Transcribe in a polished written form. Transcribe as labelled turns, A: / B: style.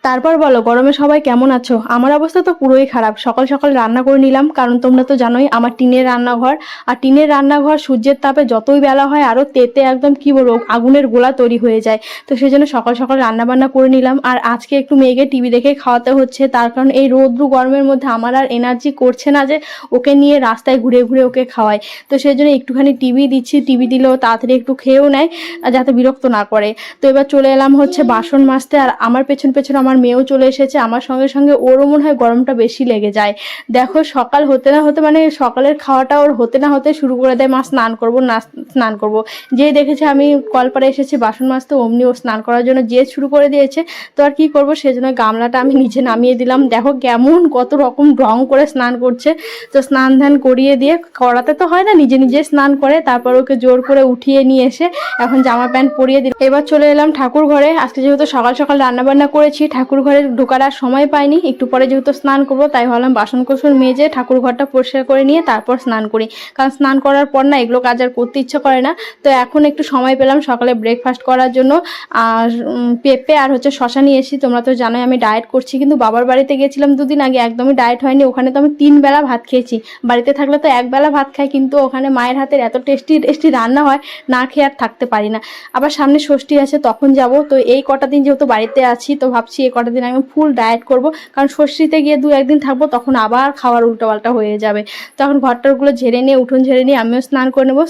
A: তারপর বলো গরমে সবাই কেমন আছো? আমার অবস্থা তো পুরোই খারাপ। সকাল সকাল রান্না করে নিলাম, কারণ তোমরা তো জানোই আমার টিনের রান্নাঘর। আর টিনের রান্নাঘর সূর্যের তাপে যতই বেলা হয় আরো তেতে একদম কি বলবো আগুনের গোলা তৈরি হয়ে যায়। তো সেই জন্য সকাল সকাল রান্না বান্না করে নিলাম। আর আজকে একটু মেয়েকে টিভি দেখে খাওয়াতে হচ্ছে, তার কারণ এই রৌদ্র গরমের মধ্যে আমার আর এনার্জি করছে না যে ওকে নিয়ে রাস্তায় ঘুরে ঘুরে ওকে খাওয়াই। তো সেই জন্য একটুখানি টিভি দিচ্ছি, টিভি দিলেও তাড়াতাড়ি একটু খেয়েও নেয়, যাতে বিরক্ত না করে। তো এবার চলে এলাম হচ্ছে বাসন মাজতে, আর আমার পেছন পেছন আমার মেয়েও চলে এসেছে আমার সঙ্গে সঙ্গে। ওরও মনে হয় গরমটা বেশি লেগে যায়। দেখো সকাল হতে না হতে মানে সকালের খাওয়াটা ওর হতে না হতে শুরু করে দেয়, মা স্নান করবো না স্নান করবো। যে দেখেছে আমি কলপারে এসেছি বাসন মাজতে, অমনি ও স্নান করার জন্য যে শুরু করে দিয়েছে। তো আর কি করবো, সেজন্য গামলাটা আমি নিচে নামিয়ে দিলাম। দেখো কেমন কত রকম রং করে স্নান করছে। তো স্নান ধান করিয়ে দিয়ে, করাতে তো হয় না, নিজে নিজে স্নান করে তারপর ওকে জোর করে উঠিয়ে নিয়ে এসে এখন জামা প্যান্ট পরিয়ে দিলাম। এবার চলে এলাম ঠাকুর ঘরে। আজকে যেহেতু সকাল সকাল রান্না বান্না করেছি, ঠাকুর ঘরে ঢোকার আর সময় পাইনি। একটু পরে যেহেতু স্নান করবো, তাই ভাবলাম বাসন কোসন মেজে ঠাকুর ঘরটা পরিষ্কার করে নিয়ে তারপর স্নান করি, কারণ স্নান করার পর না এগুলো কাজ আর করতে ইচ্ছা করে না। তো এখন একটু সময় পেলাম সকালে ব্রেকফাস্ট করার জন্য। আর পেঁপে আর হচ্ছে শশা নিয়ে এসেছি। তোমরা তো জানোই আমি ডায়েট করছি, কিন্তু বাবার বাড়িতে গেছিলাম দুদিন আগে, একদমই ডায়েট হয়নি। ওখানে তো আমি 3 বেলা ভাত খেয়েছি। বাড়িতে থাকলে তো 1 বেলা ভাত খাই, কিন্তু ওখানে মায়ের হাতের এত টেস্টি টেস্টি রান্না হয়, না খেয়ে আর থাকতে পারি না। আবার সামনে ষষ্ঠী আছে, তখন যাব। তো এই কটা দিন যেহেতু বাড়িতে আছি, তো ভাবছি এই কটা দিন আমি ফুল ডায়েট করব, কারণ ষষ্ঠীতে গিয়ে 2-1 দিন থাকবো, তখন আবার খাওয়ার উল্টোপাল্টা হয়ে যাবে। তখন ঘরটারগুলো ঝেড়ে নিয়ে, উঠোন ঝেড়ে নিয়ে আমিও স্নান করে নেবো।